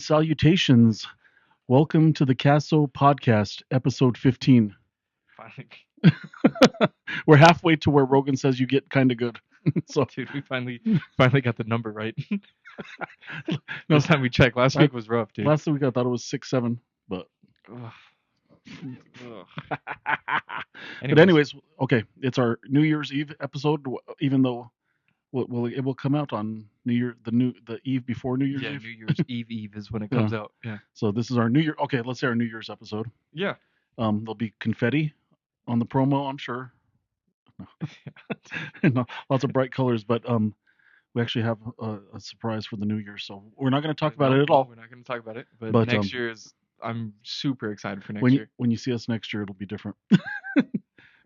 salutations. Welcome to the Casso podcast, episode 15. Finally, We're halfway to where Rogan says you get kind of good. So, dude, we finally got the number right. no, This time we checked. Last I, week was rough, dude. last week I thought it was 6, 7, but. Ugh, ugh. But anyways, okay, it's our New Year's Eve episode. Even though it will come out on the eve before New Year's yeah, Eve. New Year's Eve is when it Yeah. comes out. Yeah, So this is our New Year. Okay, let's say our New Year's episode. yeah. There'll be confetti on the promo, I'm sure. No, lots of bright colors, but we actually have a surprise for the New Year, so we're not going to talk about it at all. We're not going to talk about it, but, But, next year is. I'm super excited for next When year. when you see us next year, it'll be different,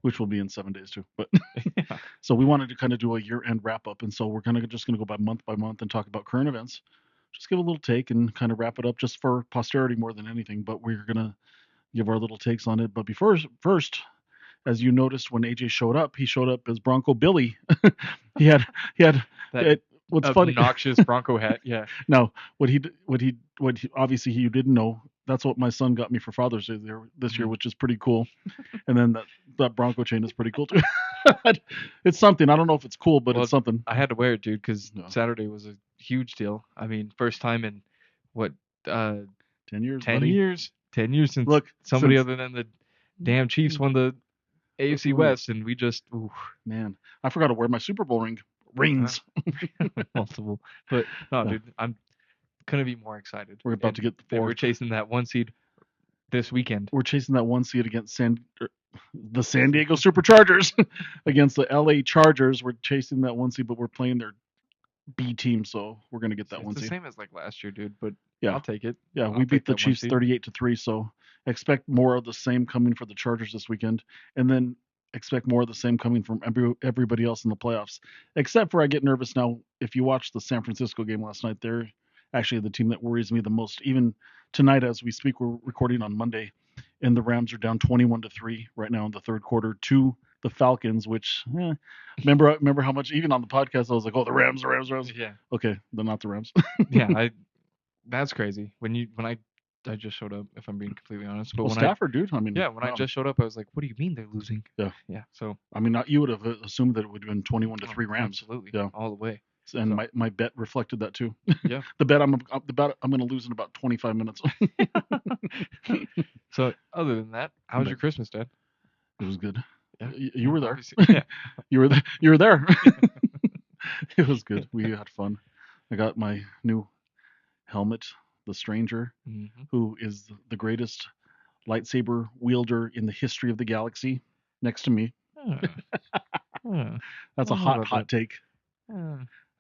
which will be in 7 days too. But Yeah. so we wanted to kind of do a year-end wrap-up, and so we're just going to go by month and talk about current events. Just give a little take and kind of wrap it up, just for posterity more than anything. But we're gonna give our little takes on it. But first, as you noticed when AJ showed up, he showed up as Bronco Billy. he had That what's funny. obnoxious Bronco hat. Yeah. No, what he obviously you didn't know. That's what my son got me for Father's Day this year, which is pretty cool. And then that Bronco chain is pretty cool too. It's something. I don't know if it's cool, but Well, it's something. I had to wear it, dude, because No. Saturday was a huge deal. I mean, first time in what 10 years. 10 buddy. years? 10 years since Look, somebody since- other than the damn Chiefs won the AFC West, and we just Man, I forgot to wear my Super Bowl rings. multiple. But no, Yeah. dude, I'm couldn't be more excited. We're about to get the We're fourth. chasing that one seed this weekend. We're chasing that one seed against the San Diego Superchargers against the LA Chargers. We're chasing that one seed, but we're playing their B team, so we're gonna get that It's one the seed. same as like last year, dude. But Yeah. I'll take it. Yeah, I'll we take beat the that one Chiefs seed. 38-3, so expect more of the same coming for the Chargers this weekend, and then expect more of the same coming from everybody else in the playoffs. Except for I get nervous now. If you watched the San Francisco game last night, they're actually the team that worries me the most. Even tonight, as we speak, we're recording on Monday, and the Rams are down 21-3 right now in the third quarter to the Falcons. Which remember how much even on the podcast I was like, oh, the Rams. Yeah, Okay, they're not the Rams. yeah. That's crazy. When I just showed up, if I'm being completely honest. But Well, when Stafford, dude. I mean, when I just showed up, I was like, what do you mean they're losing? Yeah. Yeah. So I mean, you would have assumed that it would have been 21-3 Rams. Absolutely. Yeah. All the way. And So- my bet reflected that too. Yeah. the bet I'm going to lose in about 25 minutes. So other than that, how was But- your Christmas, Dad? It was good. Yeah. You were there. Obviously. Yeah. You were there. You were there. It was good. We had fun. I got my new helmet, the Stranger, Mm-hmm. who is the greatest lightsaber wielder in the history of the galaxy, next to me. That's a I don't know hot about take.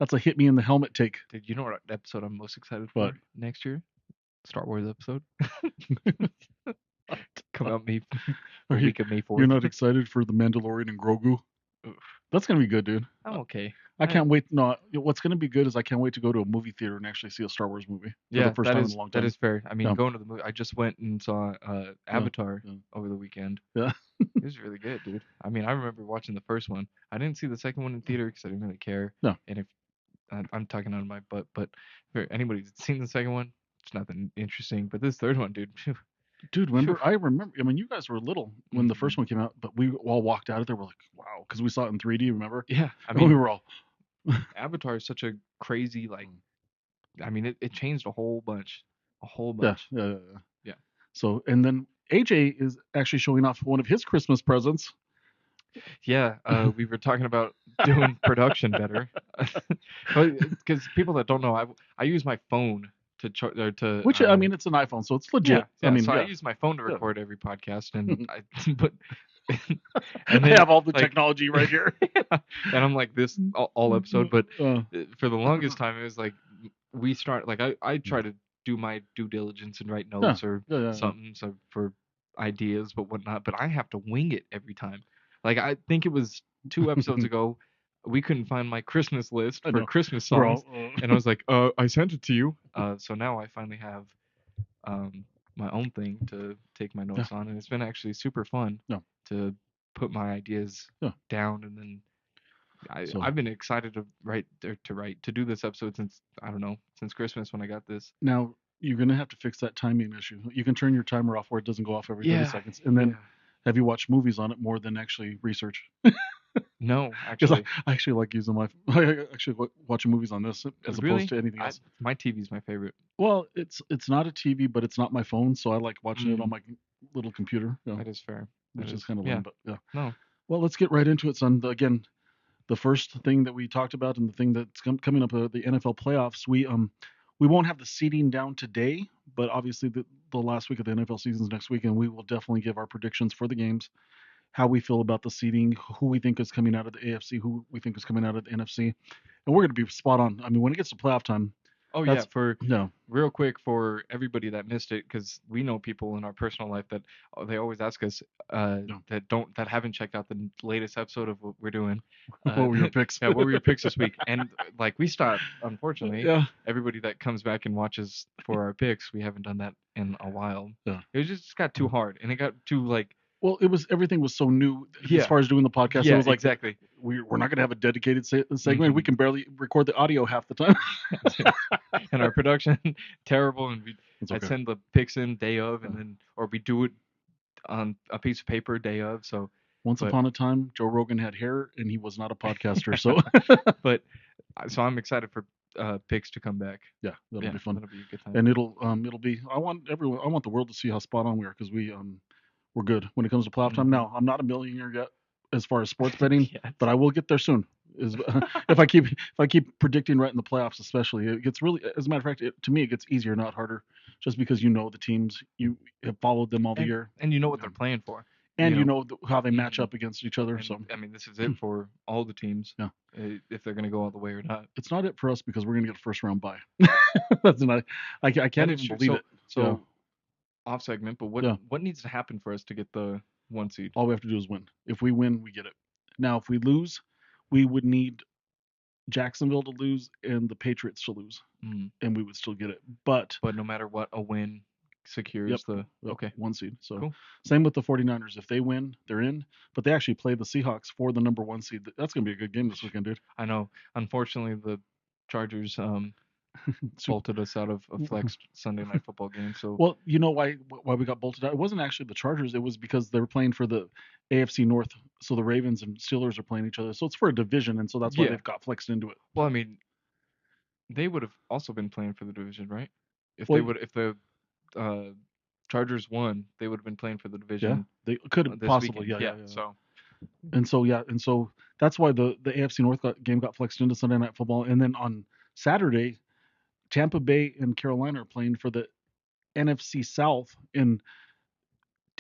That's a hit me in the helmet take. Dude, you know what episode I'm most excited What? for next year? Star Wars episode. Come out May Are you- week of May 4th. You're not excited for the Mandalorian and Grogu? Oof. That's gonna be good, dude. I'm okay. I can't wait. No, what's gonna be good is I can't wait to go to a movie theater and actually see a Star Wars movie for Yeah, the first that time is in a long time. that is fair. I mean, Yeah. going to the movie, I just went and saw Avatar yeah. over the weekend. Yeah. It was really good, dude. I mean, I remember watching the first one. I didn't see the second one in theater because I didn't really care. No. And if I'm talking out of my butt, but for anybody that's seen the second one, it's nothing interesting. But this third one, dude, phew, Dude, I remember. I mean, you guys were little when the first Mhm. one came out, but we all walked out of there. We're like, wow, because we saw it in 3D. Remember? yeah. I And we mean, were all. Avatar is such a crazy I mean, it changed a whole bunch, Yeah, bunch. yeah. Yeah. So, and then AJ is actually showing off one of his Christmas presents. Yeah, we were talking about doing production better, because people that don't know, I use my phone to Which I mean, it's an iPhone, so it's legit. yeah. I mean, So yeah. I use my phone to Yeah. record every podcast, and but I then, have all the like- technology right here. and I'm like this all episode, but Uh, for the longest time it was like we start like I try to do my due diligence and write notes or yeah. something so for ideas but whatnot, but I have to wing it every time. Like I think it was 2 episodes ago we couldn't find my Christmas list I for know. Christmas We're songs, all, and I was like, I sent it to you. So now I finally have my own thing to take my notes on, and it's been actually super fun Yeah. to put my ideas Yeah. down, and then So- I've been excited to do this episode since I don't know, since Christmas when I got this. Now, you're gonna have to fix that timing issue. You can turn your timer off where it doesn't go off every 30 Yeah, seconds, and then yeah. have you watched movies on it more than actually research? No, Because actually. I actually like using my I actually watching movies on this as opposed Really? to anything I else. My TV's my favorite. Well, it's not a TV, but it's not my phone, so I like watching it on Mm, my little computer, that is fair. That which is is, kind of yeah. lame, but yeah. No. Well, let's get right into it, son. Again, the first thing that we talked about and the thing that's coming up, the NFL playoffs. We won't have the seeding down today, but obviously the last week of the NFL season is next week, and we will definitely give our predictions for the games, how we feel about the seeding, who we think is coming out of the AFC, who we think is coming out of the NFC, and we're going to be spot on. I mean, when it gets to playoff time, Oh yeah, that's for no. real quick for everybody that missed it, because we know people in our personal life that they always ask us No. that haven't checked out the latest episode of what we're doing. What were your picks? Yeah, what were your picks this week? And like we stopped, unfortunately. Yeah. Everybody that comes back and watches for our picks, we haven't done that in a while. Yeah. It was just got too hard, and it got too like Well, it was everything was so new as yeah, far as doing the podcast. It yeah, was like exactly. we're not going to have a dedicated segment. We Hmm. can barely record the audio half the time. And our production terrible, and It's I'd okay. send the picks in day of, Yeah. and then or we do it on a piece of paper day of. So, Once but upon a time, Joe Rogan had hair and he was not a podcaster. So but so I'm excited for picks to come back. yeah, that'll Yeah, be fun, that'll be a good time. and it'll be. I want everyone. I want the world to see how spot on we are because we're good when it comes to playoff time. Hmm. Now, I'm not a millionaire yet as far as sports betting, Yeah. but I will get there soon. Is if I keep predicting right in the playoffs, especially, it gets really. As a matter of fact, to me, it gets easier, not harder, just because you know the teams, you have followed them all the and year, and you know what yeah. they're playing for, And you you know. know how they match Hmm. up against each other. And So I mean, this is it for all the teams, yeah, if they're gonna go all the way or not. it's not it for us because we're gonna get a first round bye. That's not. I That can't is even true. believe So it. Yeah, so off segment, but what yeah. what needs to happen for us to get the 1 seed? All we have to do is win. If we win, we get it. Now, if we lose, we would need Jacksonville to lose and the Patriots to lose, Mm. and we would still get it. But But no matter what, a win yep, secures the yep, okay. 1 seed. So Cool. same with the 49ers. If they win, they're in. But they actually play the Seahawks for the number 1 seed. That's gonna be a good game this weekend, dude. I know. Unfortunately, the Chargers Super. bolted us out of a flexed Sunday night football game. So Well, you know why we got bolted out? It wasn't actually the Chargers. It was because they were playing for the AFC North. So the Ravens and Steelers are playing each other. So it's for a division, and so that's why yeah. they've got flexed into it. Well, I mean, they would have also been playing for the division, right? Well, If the uh, Chargers won, they would have been playing for the yeah, division they could this possibly. weekend. Yeah, Yeah. yeah, yeah. So And so that's why the AFC North game got flexed into Sunday Night Football. And then on Saturday, Tampa Bay and Carolina are playing for the NFC South. And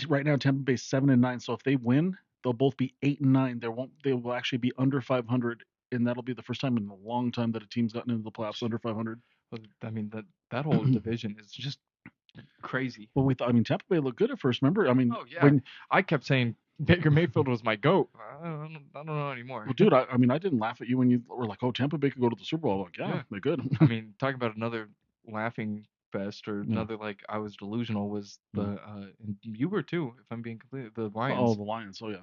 right now, Tampa Bay's 7-9. So if they win, they'll both be 8-9. They will actually be under 500, and that'll be the first time in a long time that a team's gotten into the playoffs under 500. well, I mean that whole division is just crazy. Well, we thought. I mean, Tampa Bay looked good at first. Remember? I mean, Oh yeah, when I kept saying Baker Mayfield was my goat. I don't know anymore. well, dude, I mean, I didn't laugh at you when you were like, "Oh, Tampa Bay could go to the Super Bowl." I'm like, yeah, Yeah. they could. I mean, talk about another laughing fest or Yeah. another like I was delusional was Yeah. and you were too, if I'm being complete, the Oh, Lions. the Lions. Oh, yeah.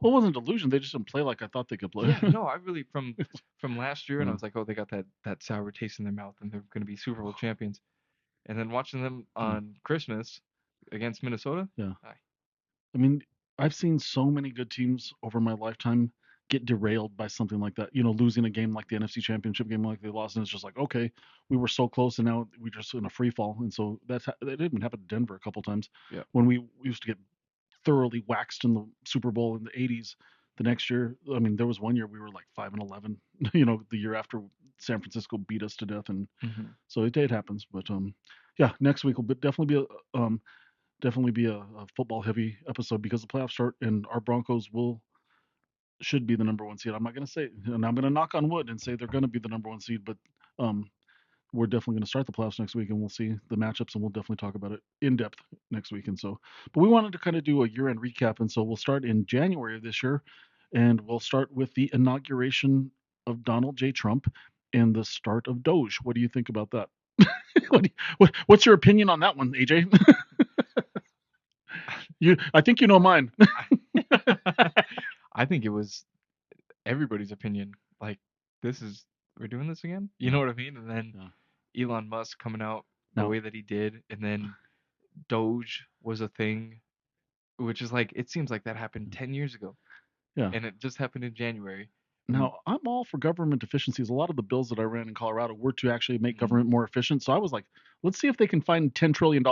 Well, it wasn't delusion. They just didn't play like I thought they could play. Yeah, no, I really from last year, and I Yeah. was like, oh, they got that sour taste in their mouth, and they're going to be Super Bowl champions. And then watching them on Christmas against Minnesota, Yeah. I, I mean, I've seen so many good teams over my lifetime get derailed by something like that. Losing a game like the NFC Championship game like they lost, and it's just like, okay, we were so close, and now we're just in a free fall. And so that even happened to Denver a couple times yeah, when we used to get thoroughly waxed in the Super Bowl in the '80s. The next year, I mean, there was one year we were like 5-11. The year after San Francisco beat us to death, and hmm so it happens. But yeah, next week will definitely be a football heavy episode because the playoffs start and our Broncos should be the number 1 seed. I'm not going to say, and I'm going to knock on wood and say they're going to be the number 1 seed, but um, we're definitely going to start the playoffs next week and we'll see the matchups and we'll definitely talk about it in depth next week. And so, but we wanted to kind of do a year end recap. And so we'll start in January of this year and we'll start with the inauguration of Donald J. Trump and the start of Doge. What do you think about that? What's your opinion on that one, AJ? I think you know mine. I think it was everybody's opinion. Like, this is we're doing this again. You know what I mean? And then Yeah. Elon Musk coming out the No. way that he did, and then Doge was a thing, which is like it seems like that happened 10 years ago, Yeah. and it just happened in January. And Now, I'm all for government efficiencies. A lot of the bills that I ran in Colorado were to actually make mhm, government more efficient. So I was like, let's see if they can find $10 trillion.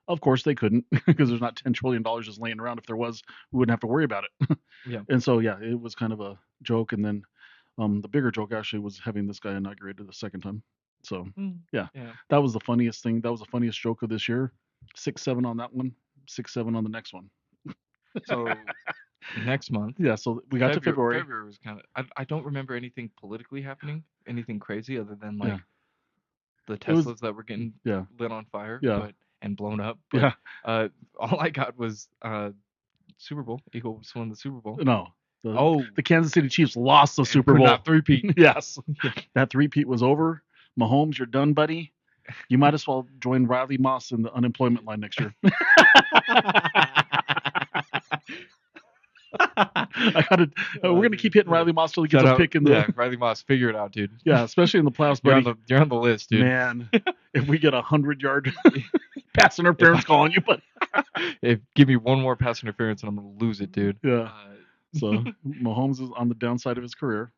Of course, they couldn't because there's not $10 trillion just laying around. If there was, we wouldn't have to worry about it. yeah, And so, yeah, it was kind of a joke. And then the bigger joke actually was having this guy inaugurated the second time. So, mm, yeah, yeah. that was the funniest thing. That was the funniest joke of this year. 6-7 on that one, 6-7 on the next one. So next month, Yeah, so we got to February. February was kind of I don't remember anything politically happening, anything crazy other than Yeah, like the it was, Teslas that were getting yeah, lit on fire, yeah, but and blown up. But yeah. uh, all I got was Super Bowl. Eagles won the Super Bowl. No, the Oh, the Kansas City Chiefs lost the and Super could Bowl. not three-peat. Yes, Yeah. that three-peat was over. Mahomes, you're done, buddy. You might as well join Riley Moss in the unemployment line next year. I gotta. We're gonna keep Dude, hitting yeah. Riley Moss till he gets Shout a out, pick in the. yeah, Riley Moss, figure it out, dude. Yeah, especially in the playoffs, buddy. You're on the list, dude. Man, if we get 100-yard pass interference I, calling you, but if give me one more pass interference and I'm gonna lose it, dude. yeah. So Mahomes is on the downside of his career.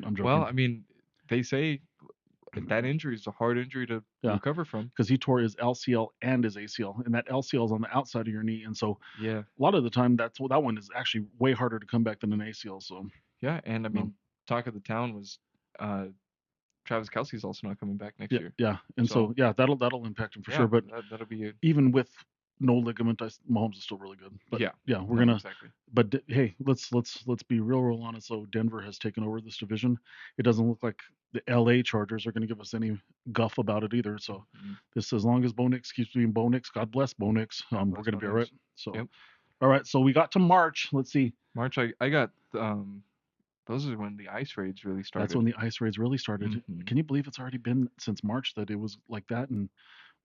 I'm Well, joking. I mean, they say that injury is a hard injury to Yeah, recover from. because he tore his LCL and his ACL, and that LCL is on the outside of your knee, and so Yeah, a lot of the time that one is actually way harder to come back than an ACL. So yeah, and I no, mean, talk of the town was uh, Travis Kelsey's also not coming back next yeah, year. yeah, and So so yeah, that'll impact him for yeah, sure. But that'll be a even with no ligament, Mahomes is still really good. But yeah. yeah, we're No, gonna. exactly. But hey, let's be real honest. So Denver has taken over this division. It doesn't look like the LA Chargers are going to give us any guff about it either. So Mhm. this, as long as Bo Nix keeps being Bo Nix, God bless Bo Nix, God we're bless going to Bo be all right. Nix. So Yep. all right, so we got to March. Let's see. March, I got those are when the ice raids really That's started. when the ice raids really started. Hmm. Can you believe it's already been since March that it was like that? And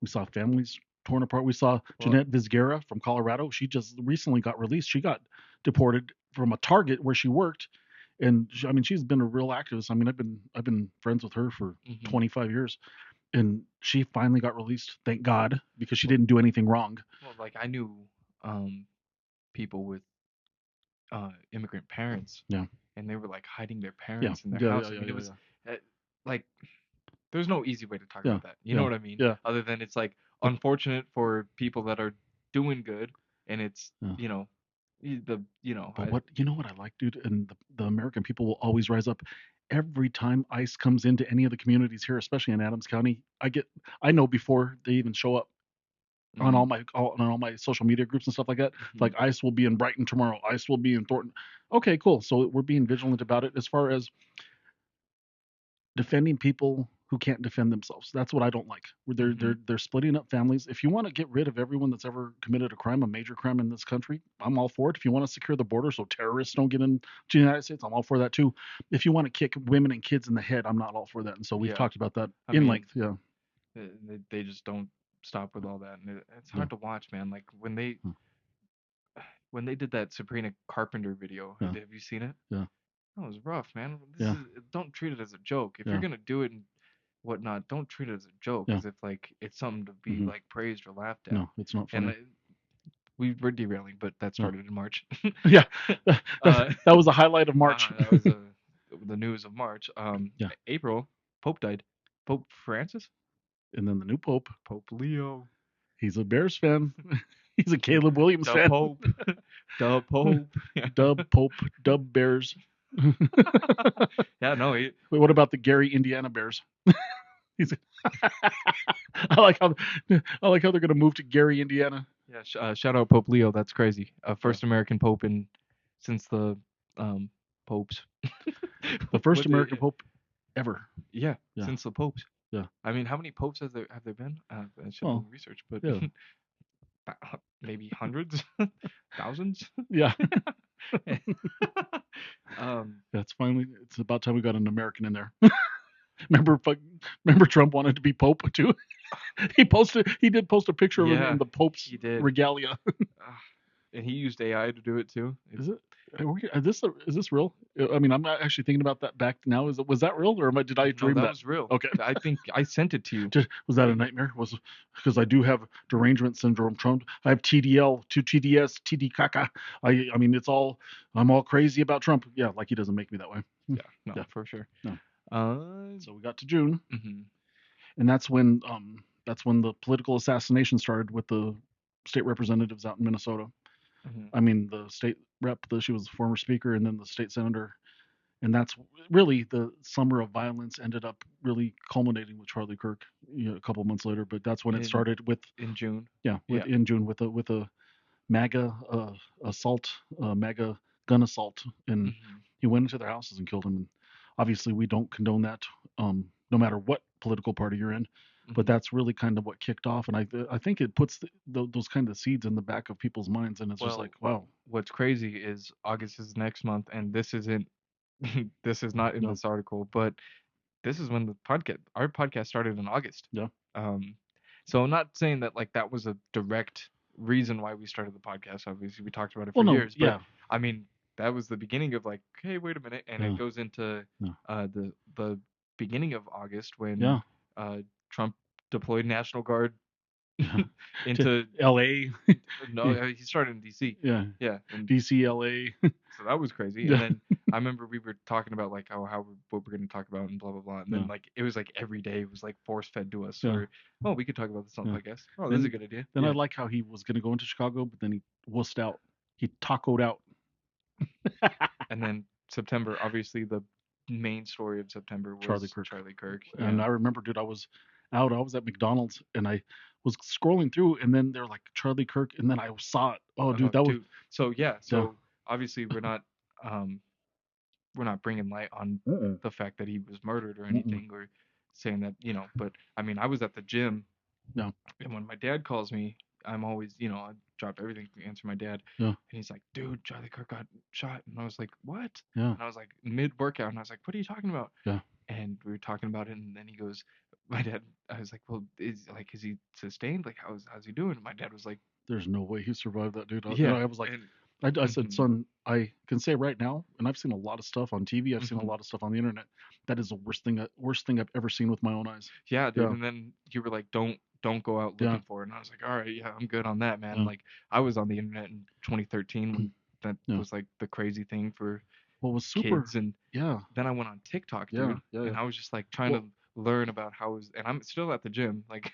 we saw families torn apart. We saw Well, Jeanette Vizgara from Colorado. She just recently got released. She got deported from a Target where she worked, and I mean, she's been a real activist. I mean, I've been friends with her for hmm 25 years, and she finally got released. Thank God, because she well, didn't do anything wrong. like I knew people with immigrant parents, Yeah, and they were like hiding their yeah, parents in their yeah, yeah, house. I yeah, mean, it yeah, was yeah, like there's no easy way to talk yeah, about that. You know yeah, what I mean? yeah. Other than it's like But unfortunate for people that are doing good, and it's yeah. the But what you know what I like, dude, and the American people will always rise up. Every time ICE comes into any of the communities here, especially in Adams County, I know before they even show up on hmm on all my social media groups and stuff like that. hmm Like ICE will be in Brighton tomorrow. ICE will be in Thornton. Okay, cool. So we're being vigilant about it as far as defending people who can't defend themselves. That's what I don't like. hmm They're splitting up families. If you want to get rid of everyone that's ever committed a crime, a major crime in this country, I'm all for it. If you want to secure the border so terrorists don't get into the United States, I'm all for that too. If you want to kick women and kids in the head, I'm not all for that. And so we've Yeah, talked about that I in mean, length. Yeah. they just don't stop with all that, and it's Yeah. hard to watch, man. Like Yeah. when they did that Sabrina Carpenter video, Yeah. have you seen it? Yeah. That was rough, man. Yeah. Don't treat it as a joke. If you're Yeah. gonna do it and whatnot, don't treat it as a joke, Yeah. as if like it's something to be Hmm. like praised or laughed at. No, it's not And funny. we're derailing, but that Yeah. started in March. Yeah. uh, That was the highlight of March. that was the news of March. Yeah. April, Pope died. Pope Francis, And then the new Pope, Pope Leo, he's a Bears fan. He's a Caleb Williams the fan. Pope, the Pope. Dub Pope, Dub Bears. Yeah, no, he, Wait, what about the Gary Indiana Bears? He's, I like how they're gonna move to Gary, Indiana. yeah. Shout out Pope Leo. That's crazy. Yeah. First American Pope in since the popes. The first What the, American Pope ever. yeah, Yeah, since the popes. yeah. I mean, how many popes have there been? I should have Well, done research, but yeah, maybe hundreds, thousands. yeah. um, That's finally. It's about time we got an American in there. remember, remember Trump wanted to be Pope too. He did post a picture of him yeah, in the Pope's he did. regalia. And he used AI to do it too. Is it? Is this real? I mean, I'm not actually thinking about that back now. Was that real, or did I No, dream that that? was real. Okay. I think I sent it to you. Was that a nightmare? Was because I do have derangement syndrome. Trump. I have TDL, two TDS, TD caca. I mean, I'm all crazy about Trump. Yeah, like he doesn't make me that way. Yeah, no, Yeah, for sure. no. Uh, So we got to June, mhm, and that's when the political assassination started with the state representatives out in Minnesota. mhm. I mean, the state rep, she was the former speaker, and then the state senator, and that's really the summer of violence ended up really culminating with Charlie Kirk, a couple months later. But that's when it In started with, in June. yeah, with Yeah. in June with a MAGA assault, MAGA gun assault, and Mhm, he went into their houses and killed them. And obviously, we don't condone that, no matter what political party you're in. But mhm. that's really kind of what kicked off, and I think it puts those kind of seeds in the back of people's minds, and it's just like, Well, wow, what's crazy is August is next month, and this isn't. This is not in no, this article, but this is when our podcast started in August. yeah, Um, so I'm not saying that like that was a direct reason why we started the podcast. Obviously, we talked about it for well, no, years, but yeah, I mean that was the beginning of like, hey, wait a minute, and it yeah, goes into yeah, the beginning of August when yeah, uh, Trump deployed National Guard yeah. To into L.A., no, he started in D.C. yeah, Yeah, and D.C., L.A., so that was crazy. And yeah, then I remember we were talking about like what we're gonna talk about and blah blah blah. And then yeah, like it was like every day it was like force fed to us. yeah, Or oh, we could talk about this on the yeah. podcast. Oh, this is a Then good idea. I Yeah. like how he was gonna go into Chicago, but then he wussed out. He tacoed out. And then September, obviously the main story of September Charlie was Kirk. Charlie Kirk. And Yeah. I remember, dude, I was at McDonald's and I was scrolling through, and then they're like Charlie Kirk, and then I saw it. Oh, dude, Oh, that was, dude. So yeah. yeah. So obviously um we're not bringing light on Mm-mm. the fact that he was murdered or Mm-mm. anything or saying that but I mean I was at the gym. No, And when my dad calls me, I'm always, I drop everything to answer my dad. yeah, And he's like, dude, Charlie Kirk got shot. And I was like, what? yeah, And I was like, mid workout. And I was like, what are you talking about? yeah. And we were talking about it. And then he goes, my dad, I was like, well, is he sustained? Like, how's he doing? And my dad was like, There's no way he survived that, dude. And yeah. I was like, And, I said, mhm, son, I can say right now, and I've seen a lot of stuff on TV. I've seen a mhm. lot of stuff on the internet. That is the worst thing I've ever seen with my own eyes. Yeah, dude. Yeah, And then you were like, don't go out yeah, looking for it. And I was like, all right, yeah, I'm good on that, man. yeah, Like, I was on the internet in 2013 when that yeah. was like the crazy thing for What was super? kids. And Yeah, then I went on TikTok, yeah, dude, yeah, yeah. and I was just like trying to Well, learn about and I'm still at the gym. Like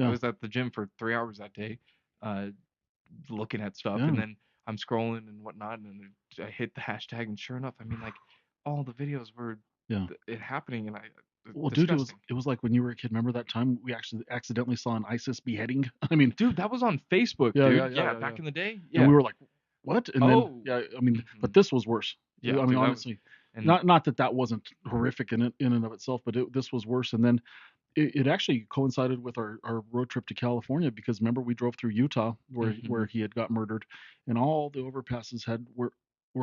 I yeah, was at the gym for 3 hours that day, uh, looking at stuff, and yeah, then I'm scrolling and whatnot, and then I hit the hashtag, and sure enough, I mean, like all the videos were yeah. it happening, and Well, dude, disgusting. it was like when you were a kid. Remember that time we actually accidentally saw an ISIS beheading? I mean, Dude, that was on Facebook, yeah, yeah, dude. yeah, Yeah, yeah, yeah. back in the day. And Yeah. we were like, what? And then, Oh. yeah, I mean, Hmm. but this was worse. Yeah, I mean, dude, that was honestly, and not that that wasn't horrific in and of itself, but this was worse. And then it actually coincided with our road trip to California, because remember we drove through Utah where hmm he had got murdered, and all the overpasses were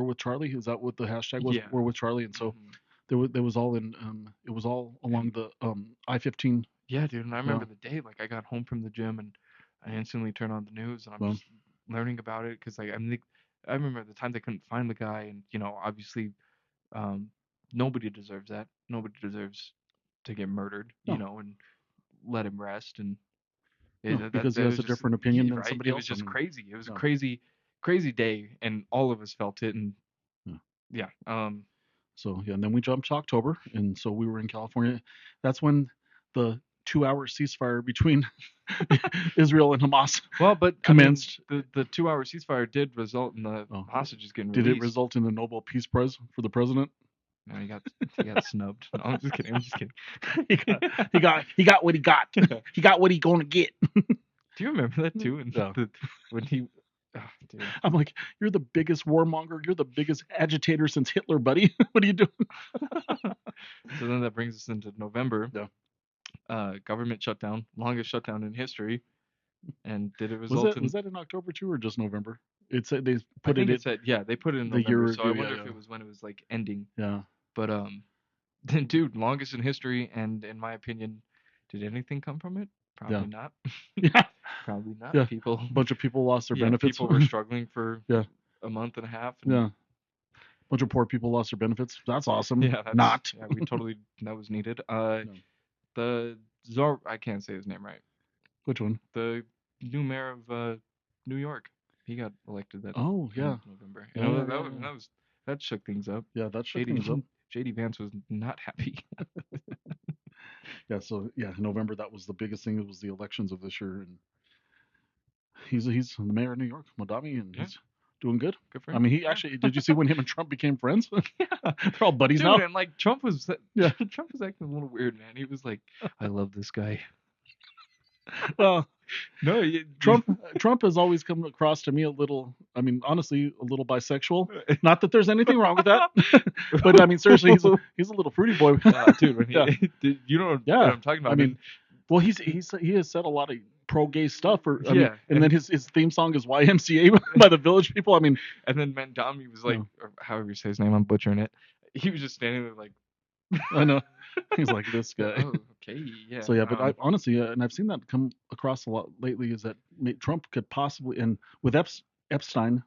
with Charlie. Is that what the hashtag was? yeah. Were with Charlie, and so Hmm. there was all in it was all along And the I-15. yeah, dude, and I Yeah, remember the day, like I got home from the gym and I instantly turned on the news and I'm well, just learning about it because like I remember the time they couldn't find the guy and obviously um nobody deserves that. Nobody deserves to get murdered, no, and let him rest and no, that because he that has was a just different opinion than right. somebody It was else. I just mean, crazy. It was a no, crazy day and all of us felt it and no. yeah. So yeah, and then we jumped to October, and so we were in California. That's when the 2-hour ceasefire between Israel and Hamas Well, but I mean commenced. the 2 hour ceasefire did result in the Oh, hostages getting did it released. result in the Nobel Peace Prize for the president? No, he got snubbed. No, I'm just kidding. I'm just kidding. He got what he got. He got what he gonna get. Do you remember that too? And Yeah. when he, oh, dude. I'm like, you're the biggest warmonger. You're the biggest agitator since Hitler, buddy. What are you doing? So then that brings us into November. Yeah. Government shutdown, longest shutdown in history, and did it Was result that in? in October too, or just November? It said they I put it think in it said yeah, they put it in the year November. So I review. wonder Yeah, if yeah, it was when it was like ending. yeah. But then dude, longest in history, and in my opinion, did anything come from it? Yeah. Probably not. Yeah. Probably not. Yeah. People, A bunch of people lost their yeah, benefits. people were struggling for Yeah. a month and a half, and Yeah. bunch of poor people lost their benefits. That's awesome. Yeah, that's Not. yeah, we totally that was needed. No. The Czar, I can't say his name right. Which one? The new mayor of New York, he got elected that Oh in yeah, November. You yeah, know yeah, that yeah, was yeah. that was that shook things up. Yeah, that shook JD things up. JD Vance was not happy. Yeah, so yeah, November that was the biggest thing. It was the elections of this year, and he's the mayor of New York, Madami, and Yeah, he's doing good. good for I him. mean, he Yeah. actually did you see when him and Trump became friends? Yeah. They're all buddies Dude, now. and like Trump was Yeah. Trump was acting a little weird, man. He was like, "I love this guy." Well, No, Trump has always come across to me a little. I mean, honestly, a little bisexual. Not that there's anything wrong with that, but I mean, seriously, he's a little fruity boy. dude, when Yeah, you know what yeah. I'm talking I about, mean, and well, he has said a lot of pro gay stuff, or I mean, yeah, and then his theme song is YMCA by the Village People. I mean, and then Mandami was like, no, or however you say his name, I'm butchering it. He was just standing there like, I know. He's like this guy. oh, okay, yeah. So yeah, but I honestly, and I've seen that come across a lot lately, is that Trump could possibly, and with Epstein,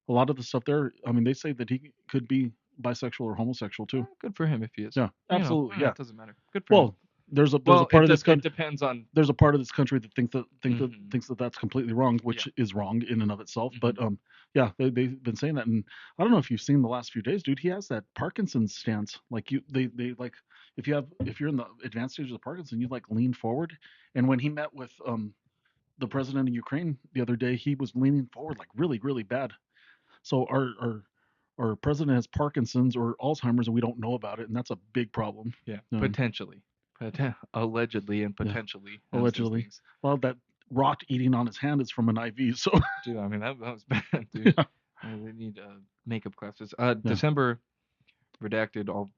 a lot of the stuff there, I mean, they say that he could be bisexual or homosexual too. Good for him if he is. Yeah, absolutely. Yeah. It doesn't matter. Good for him. Well, there's a Well, part of this it country. depends on. There's a part of this country that Hmm. thinks that that's completely wrong, Yeah. which is wrong in and of itself. Hmm. But yeah, they've been saying that, and I don't know if you've seen the last few days, dude. He has that Parkinson's stance. Like they like if you're in the advanced stage of Parkinson, you like lean forward. And when he met with the president of Ukraine the other day, he was leaning forward like really really bad. So our president has Parkinson's or Alzheimer's, and we don't know about it, and that's a big problem. Yeah, Um, potentially, allegedly and yeah, potentially has those allegedly. things. Well, that rot eating on his hand is from an IV. So Dude, I mean that was bad, dude. yeah, They need makeup classes. yeah, December redacted all.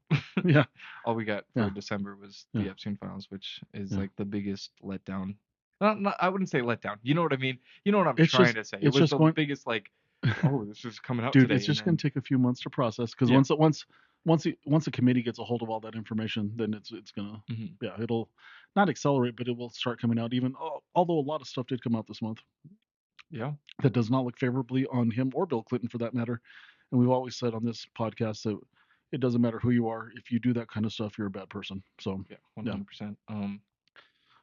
yeah, All we got for yeah, December was yeah, the Epstein files, which is yeah. like the biggest letdown. Not, I wouldn't say letdown. You know what I mean? You know what I'm It's trying just to say. It it's was just the going, biggest like, oh, this is coming out dude. It's today, and just going then to take a few months to process because yeah. once a committee gets a hold of all that information, then it's gonna, Hmm. yeah, it'll not accelerate, but it will start coming out. Even although a lot of stuff did come out this month Yeah. that does not look favorably on him or Bill Clinton for that matter. And we've always said on this podcast that it doesn't matter who you are. If you do that kind of stuff, you're a bad person. So Yeah. yeah, 100%.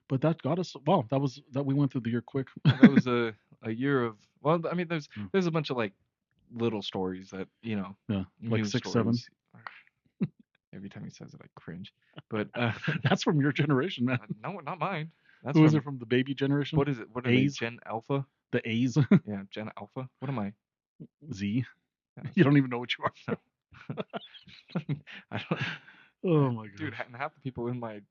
but that got us. Wow, that we went through the year quick. That was a year of well, I mean, Yeah, there's a bunch of like little stories that yeah, like news 6, 7. stories. Every time he says it, I cringe. But That's from your generation, man. no, not mine. That's Who is it from from the baby generation? what is it? What are they? A's, Gen Alpha? the A's, Yeah, Gen Alpha. What am I? Z. Yeah, You don't even know what you are. no. I don't. Oh my Dude, gosh. and half the people in my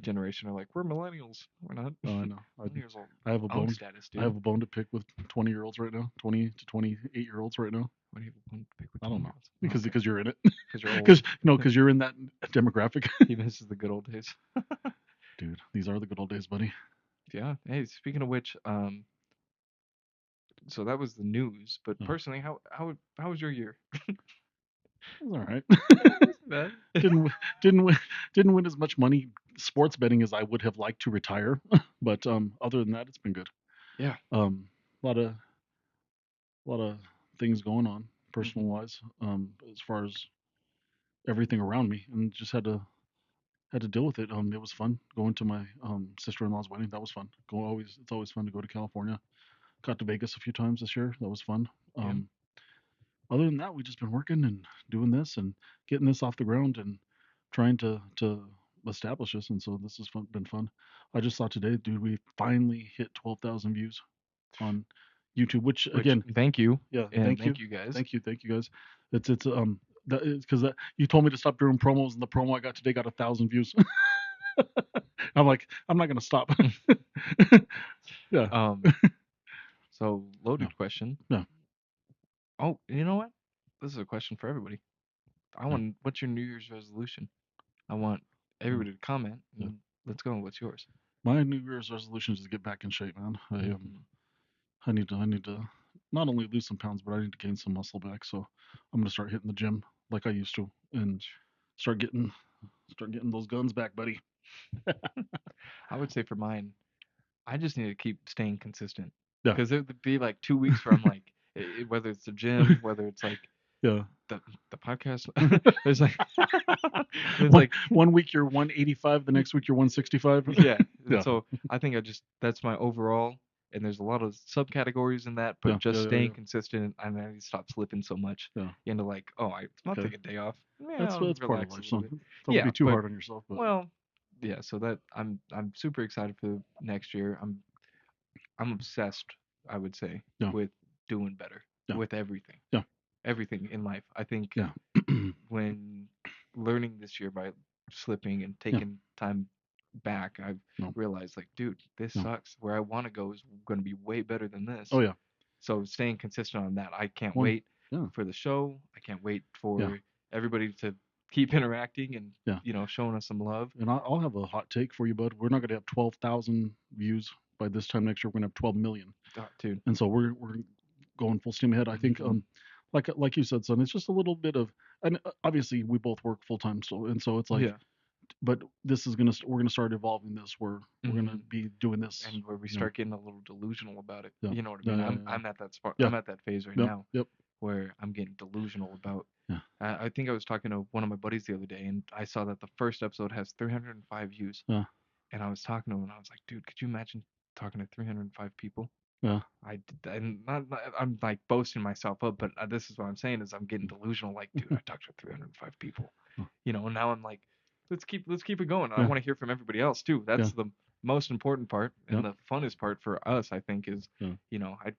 generation are like, we're millennials. We're not. Oh, I know. Millennials are I have a out bone. status, I dude. have a bone to pick with 20-year-olds right now. 20 to 28-year-olds right now. What do you have to pick with I don't 20 know year olds? Oh, because okay. you're in it. Because you're old. Because you're in that demographic. He misses the good old days. Dude, these are the good old days, buddy. Yeah. Hey, speaking of which, so that was the news. But Oh, personally, how was your year? it's all right. Wasn't bad. didn't w- didn't win didn't win as much money sports betting as I would have liked to retire, but other than that, it's been good. Yeah. A lot of things going on personal Hmm. wise, as far as everything around me, and just had to deal with it. It was fun going to my sister-in-law's wedding. That was fun. It's always fun to go to California. Got to Vegas a few times this year. That was fun. Yeah. Other than that, we've just been working and doing this and getting this off the ground and trying to establish this. And so this has been fun. I just saw today, dude, we finally hit 12,000 views on YouTube. Which Which again, thank you yeah, and thank you guys. thank you guys. It's that is because you told me to stop doing promos, and the promo I got today got 1,000 views. I'm like, I'm not gonna stop. Yeah, Um. So yeah, loaded question. yeah, Oh, you know what? This is a question for everybody. I yeah. want what's your New Year's resolution? I want Mm, everybody to comment yeah. and let's go. What's yours? My New Year's resolution is to get back in shape, man. Hmm. I need to not only lose some pounds, but I need to gain some muscle back. So I'm gonna start hitting the gym like I used to, and start getting start getting those guns back, buddy. I would say for mine, I just need to keep staying consistent Yeah, because there would be like 2 weeks where I'm like, whether it's the gym, whether it's like Yeah. the podcast. There's like there's one like one week you're 185, the next week you're 165. yeah, and Yeah. so I think I just that's my overall. And there's a lot of subcategories in that, but Yeah. just Yeah. Yeah. staying Yeah. consistent, I need to stop slipping so much Yeah. into like, oh, I'll Okay. take a day off. Yeah, That's I'll that's part of relax a life, little son. bit. Don't Yeah, be too but hard on yourself. But well, yeah. So that I'm super excited for next year. I'm obsessed, I would say, yeah. with doing better Yeah. with everything, Yeah. everything in life. I think Yeah. when learning this year by slipping and Yeah. taking time back, I've No. realized like, dude, this No. sucks. Where I want to go is going to be way better than Oh this. yeah. So staying consistent on that, I can't One. wait Yeah. for the show. I can't wait Yeah. for everybody to keep interacting and Yeah. showing us some love. And I'll have a hot take for you, bud. We're not going to have 12,000 views by this time next year. We're going to have 12 million. Dude. And so we're going full steam ahead. I think Hmm. like you said, son, it's just a little bit of, and obviously we both work full time, so and so it's like, Yeah. but this is we're gonna start evolving this where we're gonna Hmm. be doing this. And where we You know, start getting a little delusional about it. yeah, You know what I yeah, mean? yeah, I'm at that spot. yeah, I'm at that phase right yeah, now yep, where I'm getting delusional about. yeah, I think I was talking to one of my buddies the other day, and I saw that the first episode has 305 views. yeah, And I was talking to him, and I was like, dude, could you imagine talking to 305 people? yeah, I did, and I'm like boasting myself up, but this is what I'm saying is I'm getting delusional. Like, dude, I talked to 305 people, yeah, and now I'm like, let's keep it going. I yeah, want to hear from everybody else too. yeah, That's the most important part yeah, and the funnest part for us, I think, is yeah, I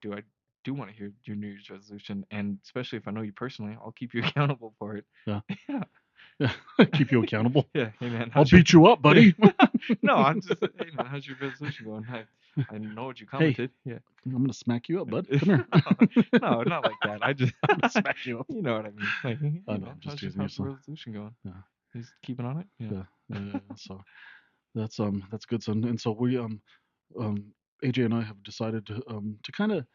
do want to hear your New Year's resolution, and especially if I know you personally, I'll keep you accountable for it. yeah. Yeah, Yeah. Keep you accountable. yeah. Hey man, I'll how's your beat you up, buddy. no, I'm just hey man, how's your resolution going? I know what you Hey, commented. Yeah. I'm gonna smack you up, bud. Come here. No, not like that. I just I'm gonna smack you up. you know what I mean. Like, hey I know. man, I'm just teasing you, how's the son. resolution going? Yeah, He's keeping on it? Yeah. yeah, yeah, yeah. So that's good, son. And so we um AJ and I have decided to kind of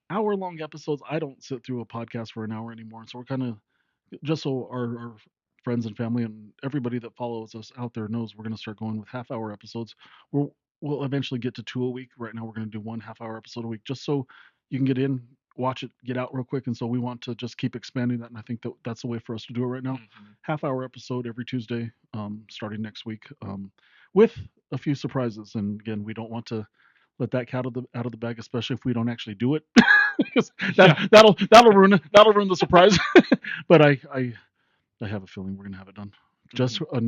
hour long episodes. I don't sit through a podcast for an hour anymore, so we're kind of just so our friends and family and everybody that follows us out there knows we're going to start going with half hour episodes. We'll eventually get to two a week. Right now we're going to do one half hour episode a week just so you can get in, watch it, get out real quick. And so we want to just keep expanding that. And I think that that's the way for us to do it right now. Hmm. Half hour episode every Tuesday, starting next week, with a few surprises. And again, we don't want to let that cat out of the bag, especially if we don't actually do it, because Yeah. that'll ruin the surprise. But I have a feeling we're gonna have it done. Just Hmm. a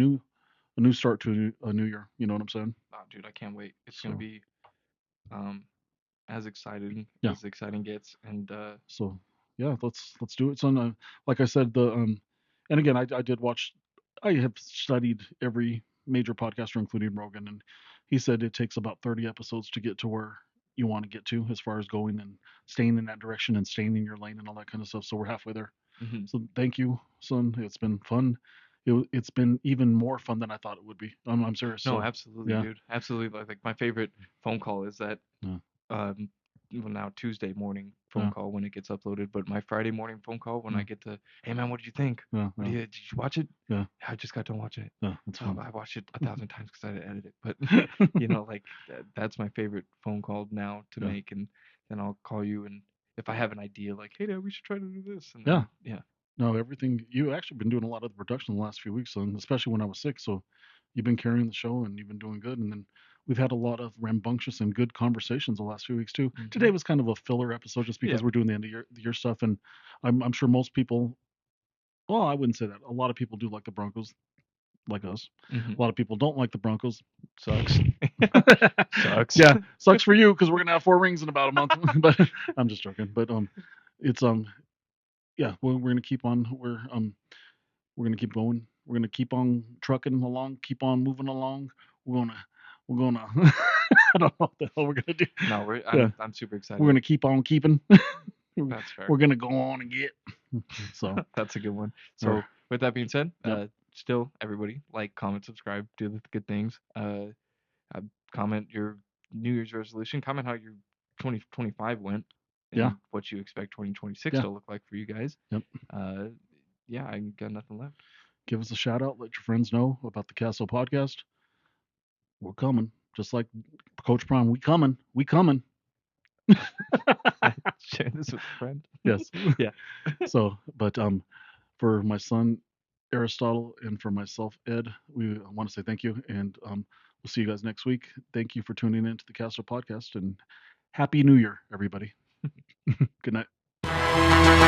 new start to a new year. You know what I'm saying? Oh, dude, I can't wait. It's gonna So be um as exciting yeah. as exciting gets, and So yeah, let's do it, son. Like I said, the and again, I did watch. I have studied every major podcaster, including Rogan, and he said it takes about 30 episodes to get to where you want to get to as far as going and staying in that direction and staying in your lane and all that kind of stuff. So we're halfway there. hmm. So thank you, son. It's been fun. It's been even more fun than I thought it would be. I'm serious. No, So absolutely, yeah, dude, absolutely. Like my favorite phone call is that yeah, um well, now Tuesday morning phone yeah, call when it gets uploaded, but my Friday morning phone call when I yeah, get to, hey man, what did you think? yeah, What yeah, did you watch it? yeah, "Yeah, I just got done watching it. yeah. It's fun. I watched it 1,000 times because I had to edit it, but like that's my favorite phone call now to Yeah, make, and then I'll call you, and if I have an idea, like, hey, Dad, we should try to do this, and yeah. then yeah. No, everything you actually been doing a lot of the production the last few weeks, and especially when I was sick. So you've been carrying the show and you've been doing good. And then we've had a lot of rambunctious and good conversations the last few weeks too. Hmm. Today was kind of a filler episode just Yeah. because we're doing the end of the year stuff, and I'm sure most people. Well, I wouldn't say that. A lot of people do like the Broncos, like us. Hmm. A lot of people don't like the Broncos. Sucks. Sucks. Yeah, sucks for you because we're gonna have four rings in about a month. But I'm just joking. But it's yeah, we're gonna keep on. We're gonna keep going. We're gonna keep on trucking along, keep on moving along. We're gonna I don't know what the hell we're gonna do. No, Yeah, I'm super we're excited. gonna keep on keeping. That's fair. We're gonna go on and get. So That's a good one. or So with that being said, yep, still everybody like, comment, subscribe, do the good things. Comment your New Year's resolution. Comment how your 2025 went yeah, and what you expect 2026 yeah, to look like for you guys. yep. Uh, yeah, I got nothing left. Give us a shout out. Let your friends know about the Casso podcast. We're coming, just like Coach Prime. We coming. We coming. Share this with a friend. Yes. Yeah. So, but for my son Aristotle and for myself Ed, we want to say thank you, and we'll see you guys next week. Thank you for tuning in to the Casso podcast, and Happy New Year, everybody. Good night.